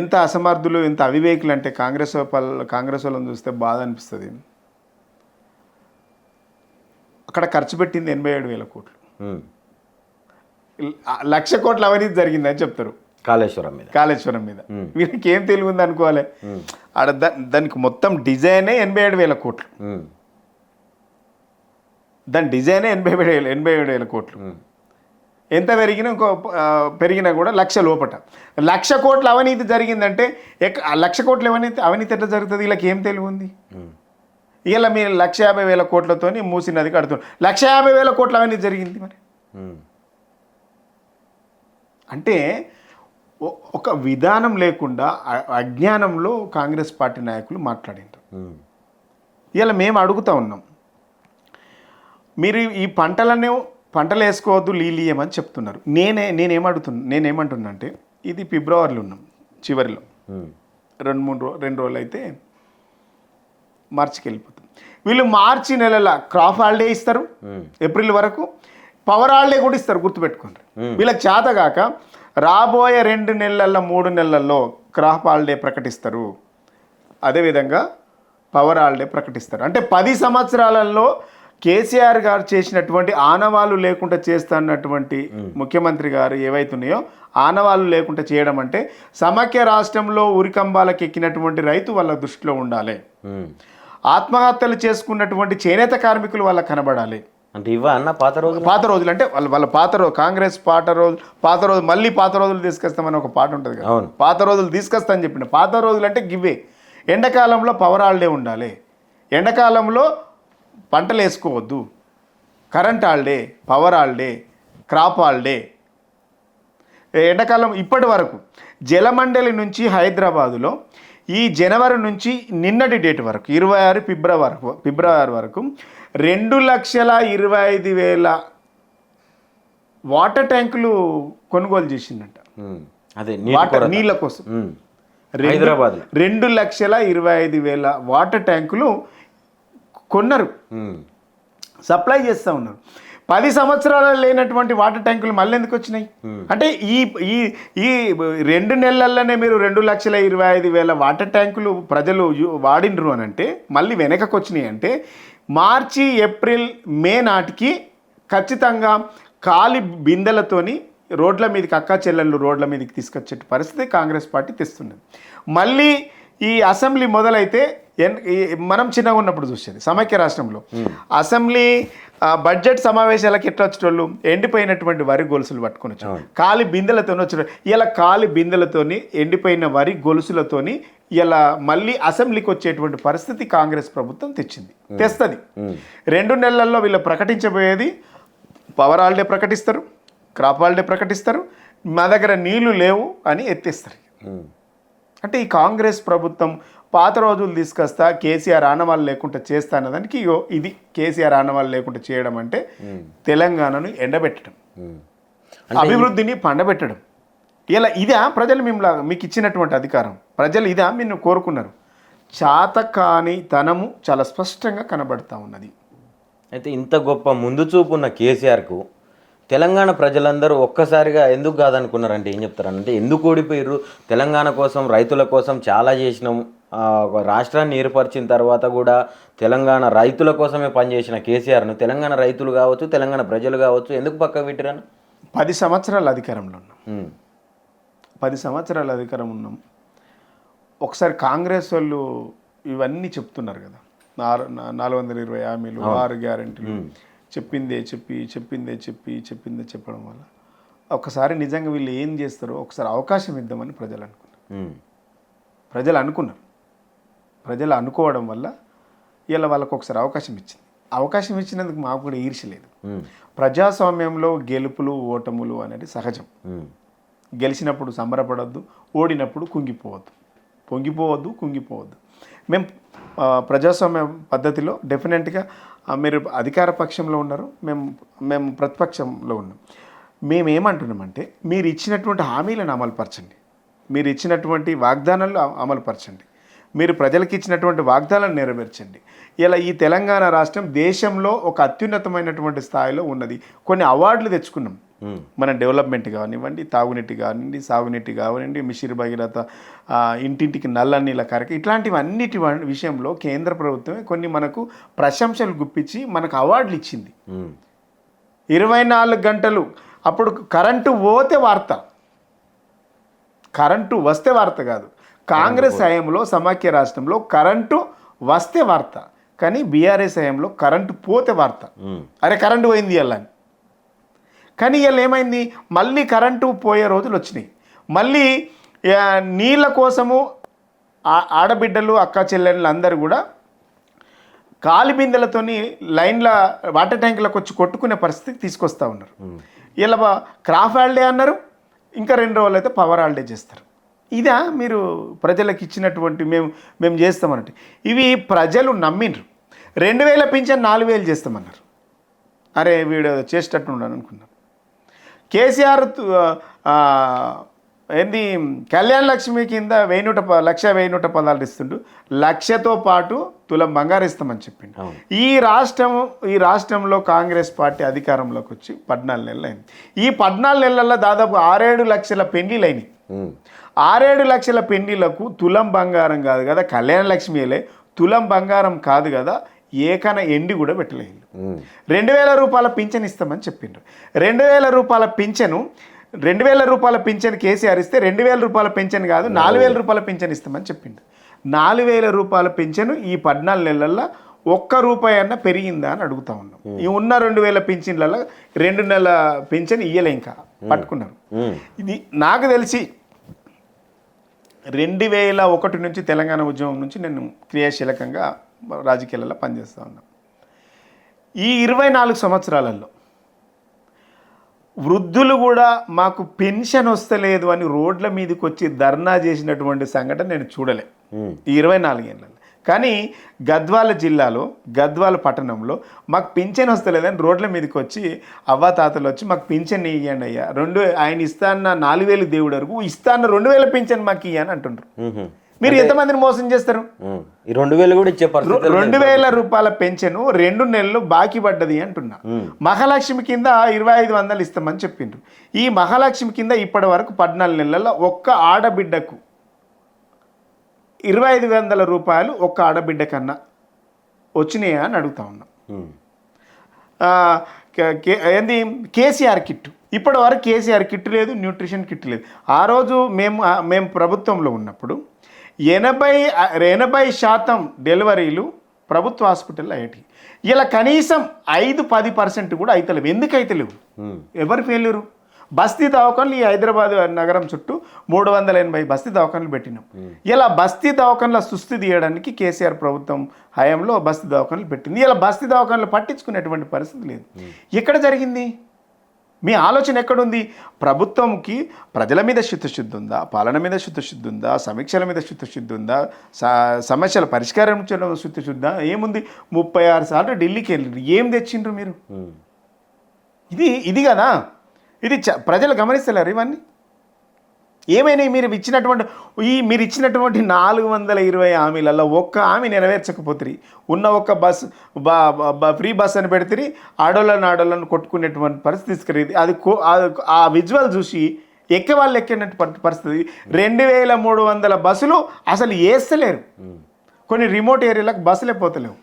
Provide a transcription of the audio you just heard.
ఎంత అసమర్థులు ఎంత అవివేకులు అంటే కాంగ్రెస్ వాళ్ళని చూస్తే బాధ అనిపిస్తుంది. అక్కడ ఖర్చు పెట్టింది 87,000 కోట్లు, 1,00,000 కోట్ల అవినీతి జరిగిందని చెప్తారు కాళేశ్వరం మీద. వీళ్ళకి ఏం తెలివి ఉంది అనుకోవాలి. ఆడ దానికి మొత్తం డిజైనే 87,000 కోట్లు, దాని డిజైనే 87,000 కోట్లు. ఎంత పెరిగినా పెరిగినా కూడా 1,00,000 లోపట 1,00,000 కోట్ల అవినీతి జరిగిందంటే 1,00,000 కోట్ల అవినీతి ఎట్లా జరుగుతుంది? వీళ్ళకి ఏం తెలివి ఉంది? ఇలా మీరు 1,50,000 కోట్లతో మూసి నది కడుతున్నారు, 1,50,000 కోట్ల అవినీతి జరిగింది. మరి అంటే ఒక విధానం లేకుండా అజ్ఞానంలో కాంగ్రెస్ పార్టీ నాయకులు మాట్లాడింటారు. ఇలా మేము అడుగుతూ ఉన్నాం, మీరు ఈ పంటలు వేసుకోవద్దు, నీళ్ళు ఇయ్యమని చెప్తున్నారు. నేనేమంటున్నా అంటే ఇది ఫిబ్రవరిలో ఉన్నాం, చివరిలో 2 రోజులు అయితే మార్చికి వెళ్ళిపోతుంది. వీళ్ళు మార్చి నెలల క్రాప్ హాలిడే ఇస్తారు, ఏప్రిల్ వరకు పవర్ హాలిడే కూడా ఇస్తారు, గుర్తుపెట్టుకోండి. వీళ్ళకి చేతగాక రాబోయే 2 నెలల్లో 3 నెలల్లో క్రాప్ హాలిడే ప్రకటిస్తారు, అదేవిధంగా పవర్ హాలిడే ప్రకటిస్తారు. అంటే 10 సంవత్సరాలలో కేసీఆర్ గారు చేసినటువంటి ఆనవాళ్ళు లేకుండా చేస్తున్నటువంటి ముఖ్యమంత్రి గారు ఏవైతున్నాయో ఆనవాళ్ళు లేకుండా చేయడం అంటే సమాఖ్య రాష్ట్రంలో ఉరికంబాలకు ఎక్కినటువంటి రైతు వాళ్ళ దృష్టిలో ఉండాలి, ఆత్మహత్యలు చేసుకున్నటువంటి చేనేత కార్మికులు వాళ్ళకి కనబడాలి. అంటే ఇవన్న పాత రోజులు అంటే వాళ్ళ కాంగ్రెస్ పాత రోజు మళ్ళీ పాత రోజులు తీసుకొస్తామని ఒక పాట ఉంటుంది కదా, పాత రోజులు తీసుకొస్తా అని చెప్పిన. పాత రోజులు అంటే గివ్వే. ఎండాకాలంలో పవర్ హాలిడే ఉండాలి, ఎండాకాలంలో పంటలు వేసుకోవద్దు, current holiday, power holiday, crop holiday. ఎండాకాలం ఇప్పటి వరకు జలమండలి నుంచి హైదరాబాదులో ఈ జనవరి నుంచి నిన్నటి డేట్ వరకు 26 ఫిబ్రవరి వరకు 2,25,000 వాటర్ ట్యాంకులు కొనుగోలు చేసిందంట. వాటర్ నీళ్ళ కోసం 2,25,000 వాటర్ ట్యాంకులు కొన్నారు, సప్లై చేస్తూ ఉన్నారు. 10 సంవత్సరాలు లేనటువంటి వాటర్ ట్యాంకులు మళ్ళీ ఎందుకు వచ్చినాయి అంటే ఈ 2 నెలల్లోనే మీరు 2,25,000 వాటర్ ట్యాంకులు ప్రజలు వాడినరు అని అంటే మళ్ళీ వెనకకు వచ్చినాయి అంటే మార్చి ఏప్రిల్ మే నాటికి ఖచ్చితంగా ఖాళీ బిందెలతోని రోడ్ల మీదకి అక్కా చెల్లెళ్ళు రోడ్ల మీదకి తీసుకొచ్చే పరిస్థితి కాంగ్రెస్ పార్టీ తెస్తున్నది. మళ్ళీ ఈ అసెంబ్లీ మొదలైతే మనం చిన్నగా ఉన్నప్పుడు చూసేది సమైక్య రాష్ట్రంలో అసెంబ్లీ బడ్జెట్ సమావేశాలకు ఎట్లా వచ్చేటోళ్ళు ఎండిపోయినటువంటి వరి గొలుసులు పట్టుకొని వచ్చారు, ఖాళీ బిందెలతోని వచ్చారు. ఇలా ఖాళీ బిందెలతోని ఎండిపోయిన వరి గొలుసులతోని ఇలా మళ్ళీ అసెంబ్లీకి వచ్చేటువంటి పరిస్థితి కాంగ్రెస్ ప్రభుత్వం తెస్తుంది. 2 నెలల్లో వీళ్ళు ప్రకటించబోయేది పవర్ హాలిడే ప్రకటిస్తారు, క్రాప్ హాలిడే ప్రకటిస్తారు, మా దగ్గర నీళ్లు లేవు అని ఎత్తేస్తారు. అంటే ఈ కాంగ్రెస్ ప్రభుత్వం పాత రోజులు తీసుకొస్తా కేసీఆర్ ఆనవాళ్ళు లేకుండా చేస్తా అన్నదానికి ఇది కేసీఆర్ ఆనవాళ్ళు లేకుండా చేయడం అంటే తెలంగాణను ఎండబెట్టడం, అభివృద్ధిని పండబెట్టడం. ఇలా ఇదా ప్రజలు మీకు ఇచ్చినటువంటి అధికారం? ప్రజలు ఇదా మీరు కోరుకున్నారు? చాత కాని తనము చాలా స్పష్టంగా కనబడతా ఉన్నది. అయితే ఇంత గొప్ప ముందు చూపు ఉన్న కేసీఆర్కు తెలంగాణ ప్రజలందరూ ఒక్కసారిగా ఎందుకు కాదనుకున్నారంటే ఏం చెప్తారంటే ఎందుకు ఓడిపోయారు? తెలంగాణ కోసం రైతుల కోసం చాలా చేసినాం, రాష్ట్రాన్ని ఏర్పరిచిన తర్వాత కూడా తెలంగాణ రైతుల కోసమే పనిచేసిన కేసీఆర్ను తెలంగాణ రైతులు కావచ్చు, తెలంగాణ ప్రజలు కావచ్చు ఎందుకు పక్కకు పెట్టిరని? 10 సంవత్సరాల అధికారంలో ఉన్నాం, 10 సంవత్సరాల అధికారం ఉన్నాం. ఒకసారి కాంగ్రెస్ వాళ్ళు ఇవన్నీ చెప్తున్నారు కదా, 420 హామీలు, 6 గ్యారెంటీలు, చెప్పిందే చెప్పడం వల్ల ఒకసారి నిజంగా వీళ్ళు ఏం చేస్తారో ఒకసారి అవకాశం ఇద్దామని ప్రజలు అనుకున్నారు. ప్రజలు అనుకోవడం వల్ల ఇలా వాళ్ళకు ఒకసారి అవకాశం ఇచ్చినందుకు మాకు కూడా ఈర్ష్య లేదు. ప్రజాస్వామ్యంలో గెలుపులు ఓటములు అనేది సహజం. గెలిచినప్పుడు సంబరపడద్దు, ఓడినప్పుడు కుంగిపోవద్దు. మేము ప్రజాస్వామ్య పద్ధతిలో డెఫినెట్గా మీరు అధికార పక్షంలో ఉన్నారు, మేము ప్రతిపక్షంలో ఉన్నాం. మేమేమంటున్నామంటే మీరు ఇచ్చినటువంటి హామీలను అమలుపరచండి, మీరు ఇచ్చినటువంటి వాగ్దానాలు అమలుపరచండి. మీరు ప్రజలకు ఇచ్చినటువంటి వాగ్దానాలను నెరవేర్చండి. ఇలా ఈ తెలంగాణ రాష్ట్రం దేశంలో ఒక అత్యున్నతమైనటువంటి స్థాయిలో ఉన్నది. కొన్ని అవార్డులు తెచ్చుకున్నాం. మన డెవలప్మెంట్ కానివ్వండి, తాగునీటి కానివ్వండి, సాగునీటి కానివ్వండి, మిషిర్ భగీరథ, ఇంటింటికి నల్ల నీళ్ళ కార్యక్రమం, ఇట్లాంటివన్నిటి విషయంలో కేంద్ర ప్రభుత్వమే కొన్ని మనకు ప్రశంసలు గుప్పించి మనకు అవార్డులు ఇచ్చింది. 24 గంటలు అప్పుడు కరెంటు పోతే వార్త, కరెంటు వస్తే వార్త కాదు. కాంగ్రెస్ హయాంలో సమాఖ్య రాష్ట్రంలో కరెంటు వస్తే వార్త, కానీ బీఆర్ఎస్ హయాంలో కరెంటు పోతే వార్త. అరే కరెంటు పోయింది అలా అని. కానీ ఇవాళ ఏమైంది, మళ్ళీ కరెంటు పోయే రోజులు వచ్చినాయి. మళ్ళీ నీళ్ళ కోసము ఆడబిడ్డలు అక్క చెల్లెళ్ళు అందరూ కూడా కాలి బిందెలతోని లైన్ల వాటర్ ట్యాంకులకు వచ్చి కొట్టుకునే పరిస్థితికి తీసుకొస్తూ ఉన్నారు. ఇలా క్రాఫ్ హాలిడే అన్నారు, ఇంకా 2 రోజులు అయితే పవర్ హాలిడే చేస్తారు. ఇదా మీరు ప్రజలకు ఇచ్చినటువంటి మేము చేస్తామన్నట్టు. ఇవి ప్రజలు నమ్మిండ్రు. 2000 పింఛన్ 4000 చేస్తామన్నారు. అరే వీడు చేసేటట్టు ఉన్నాను అనుకున్నాను. కేసీఆర్ ఏంది కళ్యాణ లక్ష్మి కింద 1,110 ఇస్తుండు, 1,00,000తో పాటు తులం బంగారు ఇస్తామని చెప్పిండు. ఈ రాష్ట్రంలో కాంగ్రెస్ పార్టీ అధికారంలోకి వచ్చి 14 నెలలు అయింది. ఈ 14 నెలల్లో దాదాపు 6-7 లక్షల పెళ్లిళ్ళు అయినాయి. 6-7 లక్షల పెళ్లిళ్లకు తులం బంగారం కాదు కదా, కళ్యాణ లక్ష్మిలే తులం బంగారం కాదు కదా, ఏకన ఎండి కూడా పెట్టలేదు. 2,000 రూపాయల పింఛన్ ఇస్తామని చెప్పిండ్రు. 2,000 రూపాయల పింఛను 2,000 రూపాయల పింఛన్ కేసీఆర్ ఇస్తే 2,000 రూపాయల పింఛన్ కాదు 4,000 రూపాయల పింఛన్ ఇస్తామని చెప్పిండు. 4,000 రూపాయల పింఛను ఈ 14 నెలల్లో ₹1 అన్న పెరిగిందా అని అడుగుతా ఉన్నాం. ఈ ఉన్న 2,000 పింఛన్లలో 2 నెలల పింఛన్ ఇయ్యలే, ఇంకా పట్టుకున్నారు. ఇది నాకు తెలిసి 2001 నుంచి తెలంగాణ ఉద్యమం నుంచి నేను క్రియాశీలకంగా రాజకీయాలలో పనిచేస్తూ ఉన్నాను. ఈ 24 సంవత్సరాలలో వృద్ధులు కూడా మాకు పెన్షన్ వస్తలేదు అని రోడ్ల మీదకి వచ్చి ధర్నా చేసినటువంటి సంఘటన నేను చూడలే ఈ 24 ఏళ్ళలో. కానీ గద్వాల జిల్లాలో గద్వాల పట్టణంలో మాకు పింఛన్ వస్తలేదని రోడ్ల మీదకి వచ్చి అవ్వాతాతలు వచ్చి మాకు పింఛన్ ఇవ్వండి అయ్యా, ఆయన ఇస్తాన్న 4,000 దేవుడు వరకు ఇస్తాన్న 2,000 పింఛన్ మాకు ఇయ్యని అంటుండ్రు. మీరు ఎంతమందిని మోసం చేస్తారు? 2,000 కూడా ఇచ్చే 2,000 రూపాయల పెన్షన్ 2 నెలలు బాకీ పడ్డది అంటున్నా. మహాలక్ష్మి కింద 2,500 ఇస్తామని చెప్పిండ్రు. ఈ మహాలక్ష్మి కింద ఇప్పటి వరకు 14 నెలల్లో ఒక్క ఆడబిడ్డకు 2,500 రూపాయలు ఒక్క ఆడబిడ్డ కన్నా వచ్చినాయా అని అడుగుతా ఉన్నాం. ఏంది కేసీఆర్ కిట్, ఇప్పటి వరకు కేసీఆర్ కిట్ లేదు, న్యూట్రిషన్ కిట్ లేదు. ఆ రోజు మేము ప్రభుత్వంలో ఉన్నప్పుడు 80% డెలివరీలు ప్రభుత్వ హాస్పిటల్లో అయ్యేటి. ఇలా కనీసం 5-10% కూడా అవుతలేవు. ఎందుకు అవుతలేవు? ఎవరు ఫెయిల్యూరు? బస్తీ దవాఖానలు ఈ హైదరాబాద్ నగరం చుట్టూ 380 బస్తీ దవాఖానలు పెట్టినాం. ఇలా బస్తీ దవాఖానల సుస్థి తీయడానికి కేసీఆర్ ప్రభుత్వం హయాంలో బస్తీ దవాఖానలు పెట్టింది. ఇలా బస్తీ దవాఖానలు పట్టించుకునేటువంటి పరిస్థితి లేదు. ఎక్కడ జరిగింది? మీ ఆలోచన ఎక్కడుంది? ప్రభుత్వంకి ప్రజల మీద చిత్తశుద్ధి ఉందా? పాలన మీద చిత్తశుద్ధి ఉందా? సమీక్షల మీద చిత్తశుద్ధి ఉందా? సమస్యల పరిష్కారం చిత్తశుద్ధా? ఏముంది? 36 సార్లు ఢిల్లీకి వెళ్ళిండ్రు. ఏం తెచ్చిండ్రు మీరు? ఇది కదా, ఇది ప్రజలు గమనిస్తలేరు. ఇవన్నీ ఏమైనా మీరు ఇచ్చినటువంటి 420 హామీలలో ఒక్క హామీ నెరవేర్చకపోతే, ఉన్న ఒక్క బస్సు ఫ్రీ బస్ అని పెడితే ఆడోళ్ళను కొట్టుకునేటువంటి పరిస్థితి తీసుకురేది. ఆ విజువల్ చూసి వాళ్ళు ఎక్కినట్టు పరిస్థితి. 2,300 బస్సులు అసలు వేస్తలేరు. కొన్ని రిమోట్ ఏరియాలకు బస్సులే పోతలేవు.